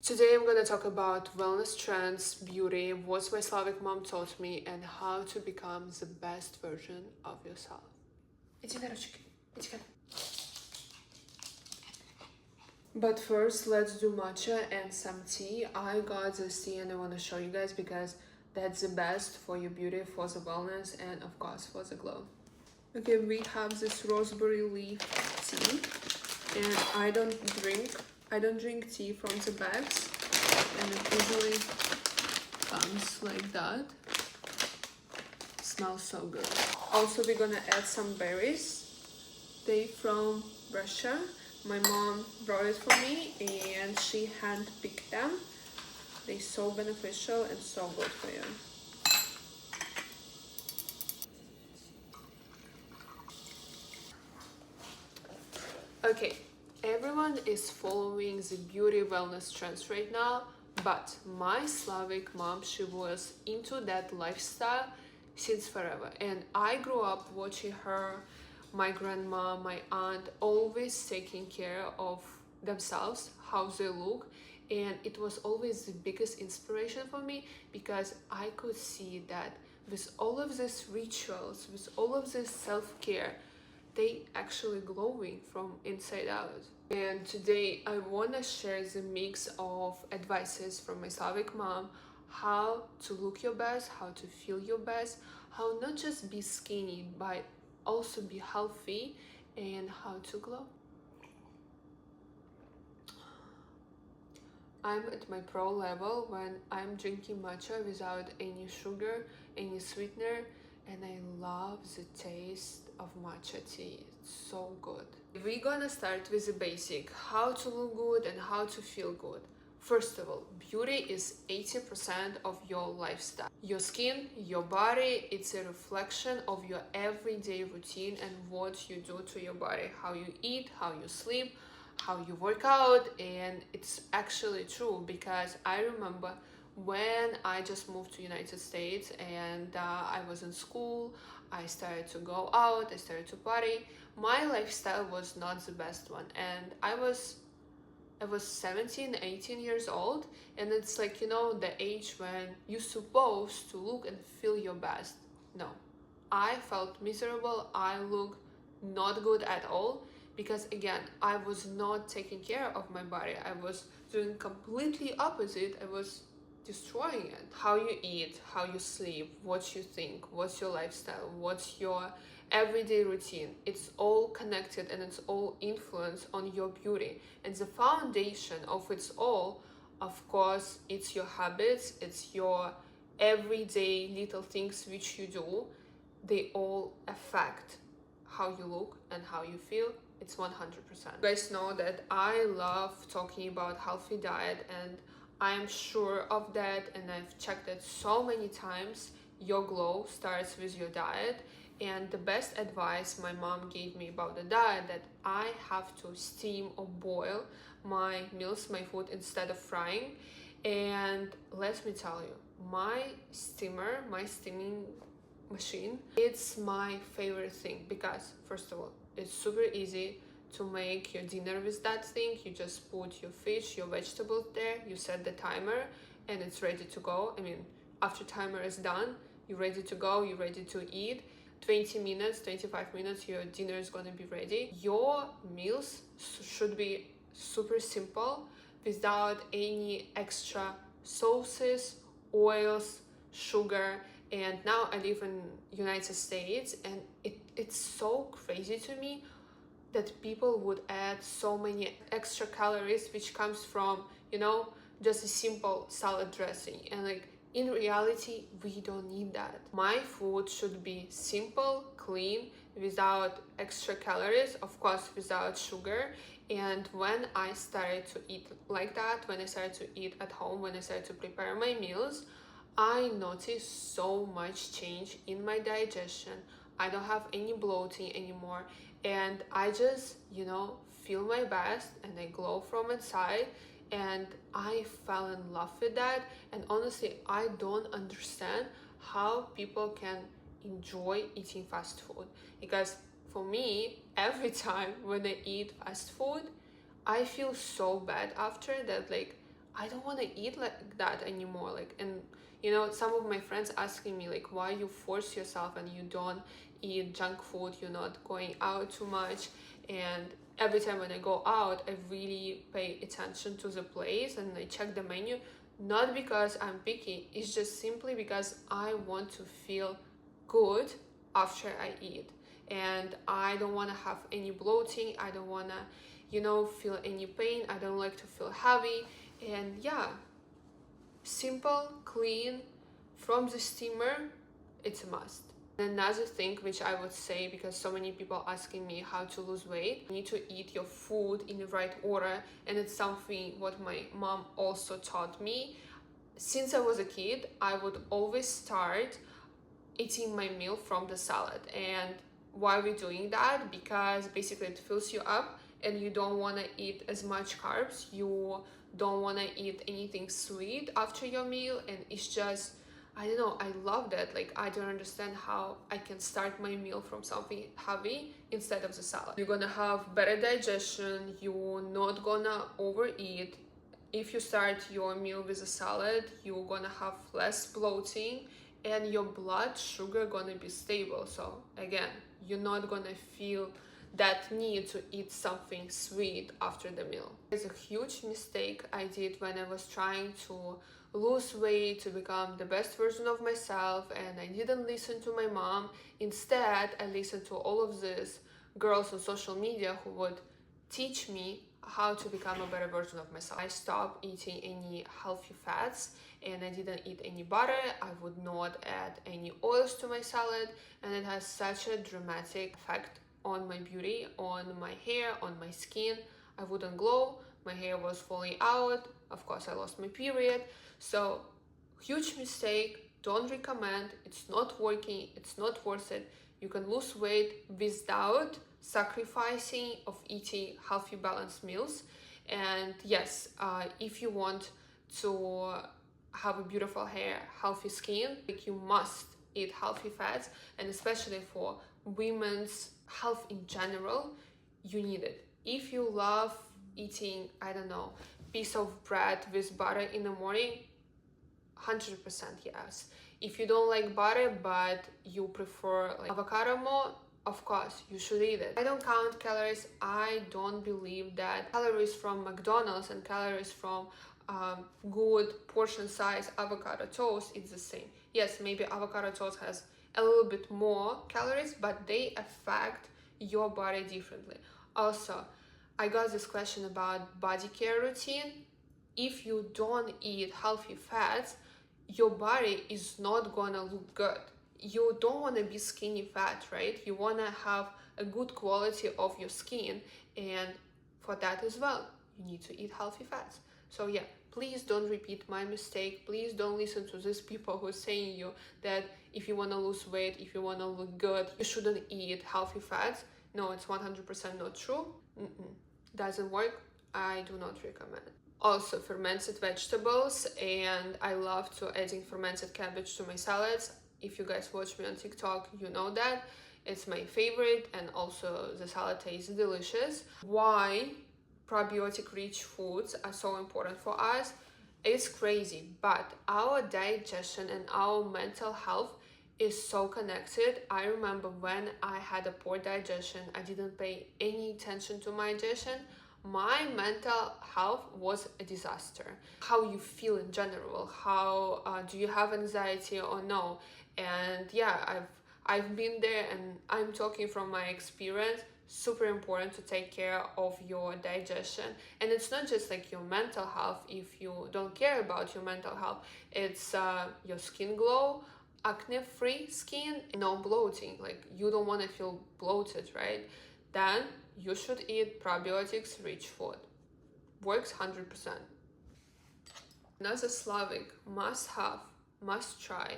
Today I'm gonna talk about wellness trends, beauty, what my Slavic mom taught me, and how to become the best version of yourself. Иди на ручки. Иди ко мне. But first, let's do matcha and some tea. I got this tea and I want to show you guys because that's the best for your beauty, for the wellness, and of course for the glow. Okay, we have this raspberry leaf tea, and I don't drink tea from the bags, and it usually comes like that. Smells so good. Also, we're gonna add some berries. They from Russia. My mom brought it for me and she hand-picked them. They're so beneficial and so good for you. Okay, everyone is following the beauty wellness trends right now, but my Slavic mom, she was into that lifestyle since forever, and I grew up watching her, my grandma, my aunt, always taking care of themselves, how they look, and it was always the biggest inspiration for me because I could see that with all of these rituals, with all of this self-care, they actually glowing from inside out. And today I want to share the mix of advices from my Slavic mom, how to look your best, how to feel your best, how not just be skinny but also be healthy, and how to glow. I'm at my pro level when I'm drinking matcha without any sugar, any sweetener, and I love the taste of matcha tea. It's so good. We're gonna start with the basic, how to look good and how to feel good. First of all, beauty is 80% of your lifestyle. Your skin, your body, it's a reflection of your everyday routine and what you do to your body, how you eat, how you sleep, how you work out. And it's actually true because I remember when I just moved to United States and I was in school, I started to go out, I started to party. My lifestyle was not the best one, and I was 17, 18 years old, and it's like, you know, the age when you're supposed to look and feel your best. No, I felt miserable. I looked not good at all because, again, I was not taking care of my body. I was doing completely opposite. I was destroying it. How you eat, how you sleep, what you think, what's your lifestyle, what's your everyday routine, it's all connected and it's all influence on your beauty. And the foundation of it's all, of course, it's your habits, it's your everyday little things which you do. They all affect how you look and how you feel. It's 100%. You guys know that I love talking about healthy diet, and I'm sure of that, and I've checked it so many times. Your glow starts with your diet. And the best advice my mom gave me about the diet, that I have to steam or boil my meals, my food, instead of frying. And let me tell you, my steaming machine, it's my favorite thing because, first of all, it's super easy to make your dinner with that thing. You just put your fish, your vegetables there, you set the timer, and it's ready to go. I mean, after timer is done, you're ready to go, you're ready to eat. 20 minutes, 25 minutes, your dinner is going to be ready. Your meals should be super simple without any extra sauces, oils, sugar. And now I live in United States, and it's so crazy to me that people would add so many extra calories which comes from, you know, just a simple salad dressing. And like, in reality, we don't need that. My food should be simple, clean, without extra calories, of course, without sugar. And when I started to eat like that, when I started to eat at home, when I started to prepare my meals, I noticed so much change in my digestion. I don't have any bloating anymore, and I just, you know, feel my best and I glow from inside. And I fell in love with that. And honestly, I don't understand how people can enjoy eating fast food, because for me, every time when I eat fast food, I feel so bad after that. Like, I don't want to eat like that anymore. Like, and you know, some of my friends asking me like, why you force yourself and you don't eat junk food, you're not going out too much. And every time when I go out, I really pay attention to the place and I check the menu, not because I'm picky, it's just simply because I want to feel good after I eat. And I don't want to have any bloating, I don't want to, you know, feel any pain, I don't like to feel heavy. And yeah, simple, clean, from the steamer, it's a must. Another thing which I would say, because so many people asking me how to lose weight, you need to eat your food in the right order, and it's something what my mom also taught me. Since I was a kid, I would always start eating my meal from the salad. And why are we doing that? Because basically it fills you up and you don't want to eat as much carbs, you don't want to eat anything sweet after your meal, and it's just, I don't know, I love that. Like, I don't understand how I can start my meal from something heavy instead of the salad. You're gonna have better digestion, you're not gonna overeat. If you start your meal with a salad, you're gonna have less bloating and your blood sugar gonna be stable. So again, you're not gonna feel that need to eat something sweet after the meal. It's a huge mistake I did when I was trying to lose weight, to become the best version of myself, and I didn't listen to my mom. Instead, I listened to all of these girls on social media who would teach me how to become a better version of myself. I stopped eating any healthy fats and I didn't eat any butter. I would not add any oils to my salad, and it has such a dramatic effect on my beauty, on my hair, on my skin. I wouldn't glow, my hair was falling out, of course I lost my period. So huge mistake, don't recommend, it's not working, it's not worth it. You can lose weight without sacrificing of eating healthy balanced meals. And yes, if you want to have a beautiful hair, healthy skin, like, you must eat healthy fats, and especially for women's health in general, you need it. If you love eating, I don't know, piece of bread with butter in the morning, 100% yes. If you don't like butter but you prefer like avocado more, of course you should eat it. I don't count calories. I don't believe that calories from McDonald's and calories from good portion size avocado toast is the same. Yes, maybe avocado toast has a little bit more calories, but they affect your body differently. Also, I got this question about body care routine. If you don't eat healthy fats, your body is not gonna look good. You don't want to be skinny fat, right? You want to have a good quality of your skin, and for that as well, you need to eat healthy fats. So yeah, please don't repeat my mistake. Please don't listen to these people who are saying you that if you want to lose weight, if you want to look good, you shouldn't eat healthy fats. No, it's 100% not true. Doesn't work. I do not recommend it. Also, fermented vegetables, and I love to adding fermented cabbage to my salads. If you guys watch me on TikTok, you know that it's my favorite, and also the salad tastes delicious. Why probiotic rich foods are so important for us? It's crazy, but our digestion and our mental health is so connected. I remember when I had a poor digestion, I didn't pay any attention to my digestion. My mental health was a disaster. How you feel in general, how do you have anxiety or no? And yeah, I've been there, and I'm talking from my experience. Super important to take care of your digestion, and it's not just like your mental health. If you don't care about your mental health, it's your skin glow, acne-free skin, no bloating. Like, you don't want to feel bloated, right? Then you should eat probiotics rich food. Works 100%. Another Slavic must have, must try,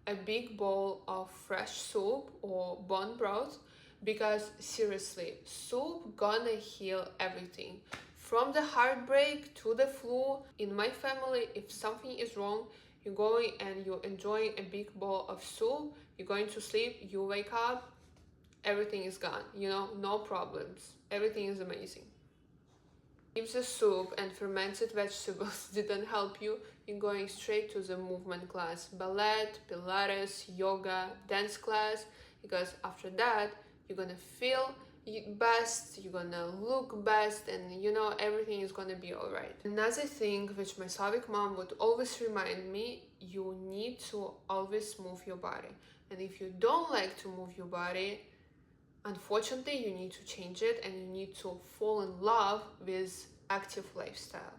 a big bowl of fresh soup or bone broth, because seriously, soup gonna heal everything. From the heartbreak to the flu. In my family, if something is wrong, you're going and you're enjoying a big bowl of soup, you're going to sleep, you wake up, everything is gone, you know, no problems. Everything is amazing. If the soup and fermented vegetables didn't help you, you're going straight to the movement class, ballet, Pilates, yoga, dance class, because after that, you're gonna feel best, you're gonna look best, and you know, everything is gonna be all right. Another thing which my Slavic mom would always remind me, you need to always move your body. And if you don't like to move your body, unfortunately, you need to change it and you need to fall in love with active lifestyle.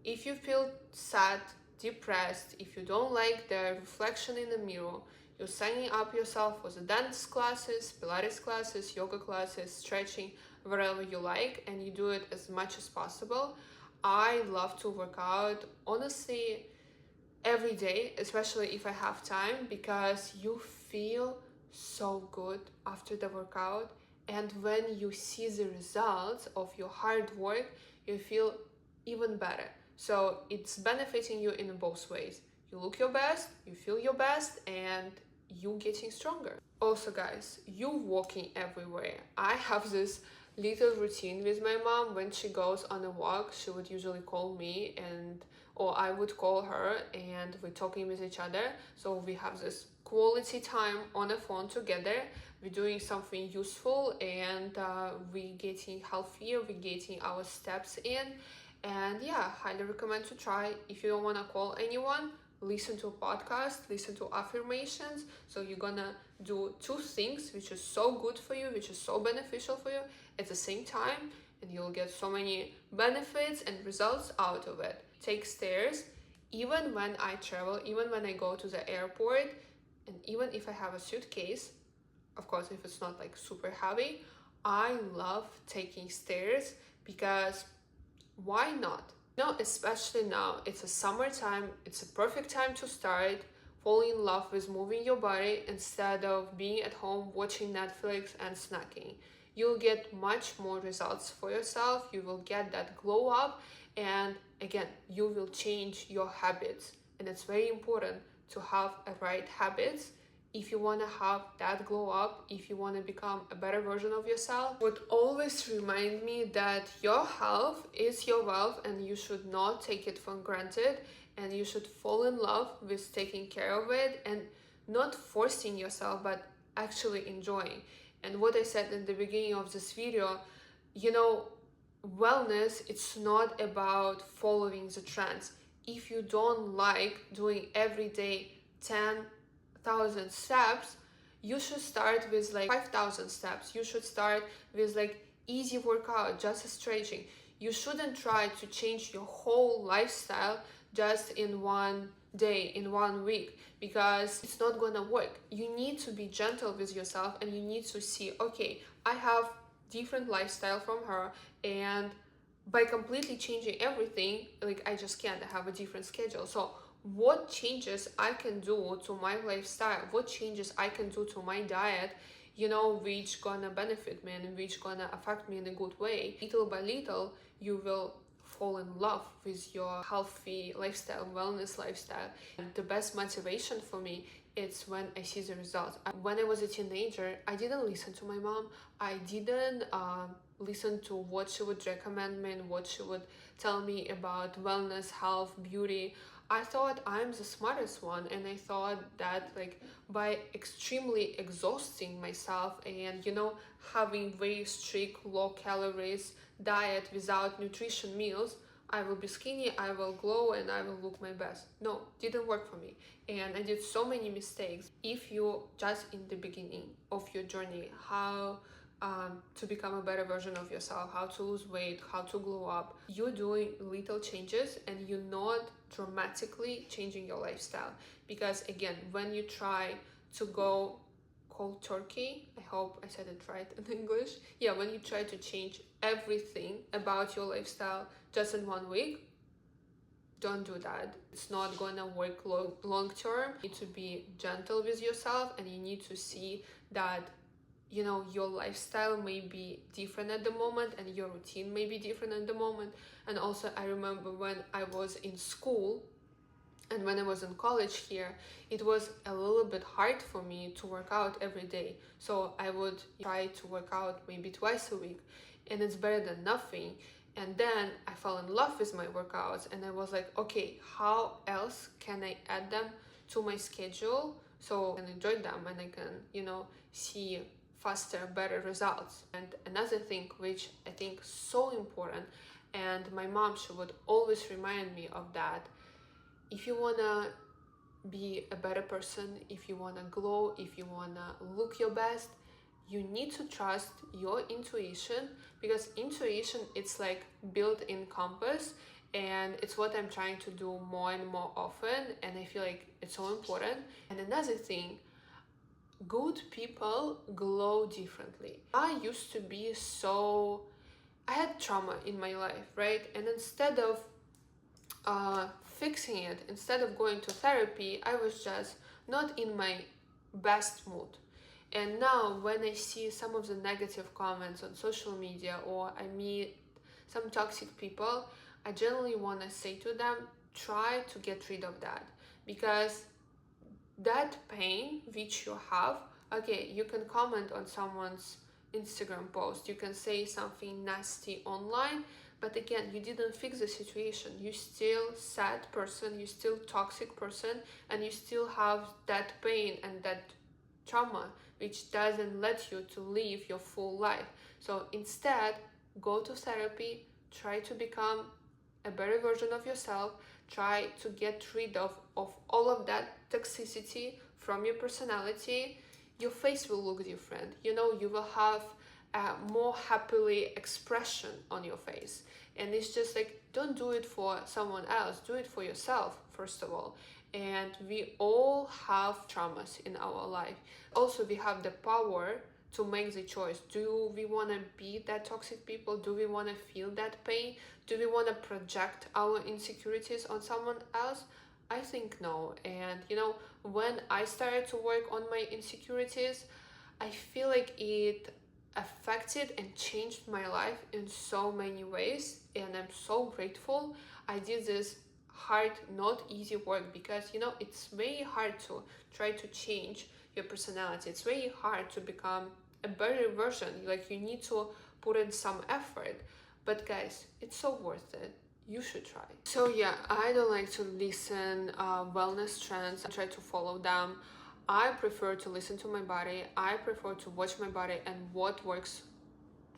If you feel sad, depressed, if you don't like the reflection in the mirror, you're signing up yourself for the dance classes, Pilates classes, yoga classes, stretching, wherever you like, and you do it as much as possible. I love to work out, honestly, every day, especially if I have time, because you feel so good after the workout, and when you see the results of your hard work, you feel even better. So it's benefiting you in both ways. You look your best, you feel your best, and you getting stronger. Also guys, you walking everywhere. I have this little routine with my mom. When she goes on a walk, she would usually call me, and or I would call her, and we're talking with each other. So we have this quality time on the phone together. We're doing something useful, and we're getting healthier, we're getting our steps in. And yeah, highly recommend to try. If you don't want to call anyone, listen to a podcast, listen to affirmations. So you're gonna do two things which is so good for you, which is so beneficial for you at the same time, and you'll get so many benefits and results out of it. Take stairs. Even when I travel, even when I go to the airport, and even if I have a suitcase, of course if it's not like super heavy, I love taking stairs, because why not? No, especially now, it's a summertime, it's a perfect time to start falling in love with moving your body instead of being at home watching Netflix and snacking. You'll get much more results for yourself, you will get that glow up, and again, you will change your habits. And it's very important to have a right habits if you want to have that glow up, if you want to become a better version of yourself. Would always remind me that your health is your wealth, and you should not take it for granted, and you should fall in love with taking care of it and not forcing yourself, but actually enjoying. And what I said in the beginning of this video, you know, wellness, it's not about following the trends. If you don't like doing every day 10,000 steps, you should start with like 5,000 steps. You should start with like easy workout, just stretching. You shouldn't try to change your whole lifestyle just in one day, in 1 week, because it's not gonna work. You need to be gentle with yourself, and you need to see, okay, I have different lifestyle from her, and by completely changing everything, like I just can't have a different schedule. So what changes I can do to my lifestyle, what changes I can do to my diet, you know, which gonna benefit me and which gonna affect me in a good way. Little by little, you will fall in love with your healthy lifestyle, wellness lifestyle. And the best motivation for me, it's when I see the results. When I was a teenager, I didn't listen to my mom. I didn't listen to what she would recommend me and what she would tell me about wellness, health, beauty. I thought I'm the smartest one, and I thought that like by extremely exhausting myself and, you know, having very strict low calories diet without nutrition meals, I will be skinny, I will glow, and I will look my best. No, didn't work for me, and I did so many mistakes. If you just in the beginning of your journey, how to become a better version of yourself, how to lose weight, how to glow up, you're doing little changes and you're not dramatically changing your lifestyle. Because again, when you try to go cold turkey, I hope I said it right in English, yeah, when you try to change everything about your lifestyle just in 1 week, don't do that. It's not gonna work long term. You need to be gentle with yourself, and you need to see that, you know, your lifestyle may be different at the moment, and your routine may be different at the moment. And also, I remember when I was in school and when I was in college here, it was a little bit hard for me to work out every day. So I would try to work out maybe twice a week, and it's better than nothing. And then I fell in love with my workouts, and I was like, okay, how else can I add them to my schedule so I can enjoy them and I can, you know, see faster, better results. And another thing which I think so important, and my mom, she would always remind me of that: if you wanna be a better person, if you wanna glow, if you wanna look your best, you need to trust your intuition, because intuition, it's like built-in compass, and it's what I'm trying to do more and more often, and I feel like it's so important. And another thing, good people glow differently. I used to be so, I had trauma in my life, right? And instead of fixing it, instead of going to therapy, I was just not in my best mood. And now when I see some of the negative comments on social media, or I meet some toxic people, I generally want to say to them, try to get rid of that, because that pain which you have, okay, you can comment on someone's Instagram post, you can say something nasty online, but again, you didn't fix the situation. You still sad person, you still toxic person, and you still have that pain and that trauma which doesn't let you to live your full life. So instead, go to therapy, try to become a better version of yourself, try to get rid of all of that toxicity from your personality. Your face will look different, you know, you will have a more happily expression on your face. And it's just like, don't do it for someone else, do it for yourself first of all. And we all have traumas in our life. Also, we have the power to make the choice. Do we want to be that toxic people? Do we want to feel that pain? Do we want to project our insecurities on someone else? I think no. And you know, when I started to work on my insecurities, I feel like it affected and changed my life in so many ways, and I'm so grateful I did this hard, not easy work, because you know, it's very hard to try to change your personality. It's very hard to become a better version. Like, you need to put in some effort, but guys, it's so worth it. You should try. So yeah, I don't like to listen wellness trends and try to follow them. I prefer to listen to my body. I prefer to watch my body and what works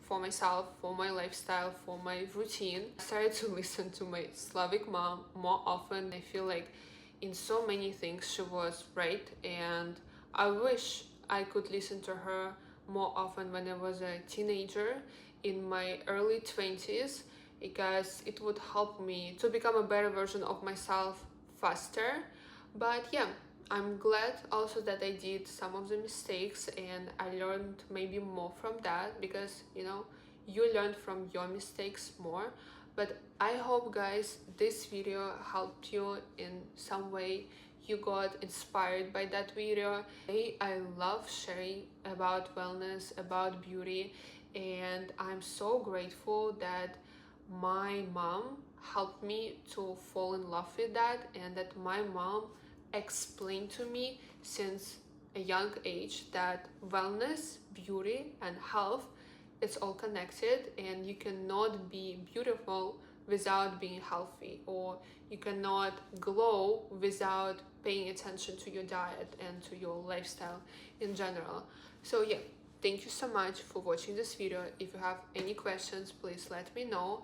for myself, for my lifestyle, for my routine. I started to listen to my Slavic mom more often. I feel like in so many things she was right, and I wish I could listen to her more often when I was a teenager, in my early 20s, because it would help me to become a better version of myself faster. But yeah, I'm glad also that I did some of the mistakes and I learned maybe more from that, because you know, you learn from your mistakes more. But I hope guys, this video helped you in some way. You got inspired by that video. I love sharing about wellness, about beauty, and I'm so grateful that my mom helped me to fall in love with that, and that my mom explained to me since a young age that wellness, beauty, and health, it's all connected, and you cannot be beautiful without being healthy, or you cannot glow without paying attention to your diet and to your lifestyle in general. So yeah, thank you so much for watching this video. If you have any questions, please let me know.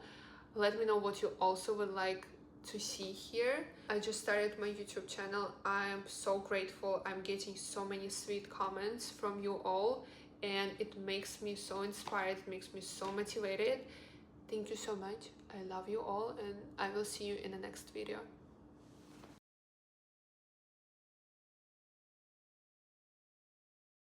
Let me know what you also would like to see here. I just started my YouTube channel. I am so grateful. I'm getting so many sweet comments from you all, and it makes me so inspired, it makes me so motivated. Thank you so much. I love you all, and I will see you in the next video.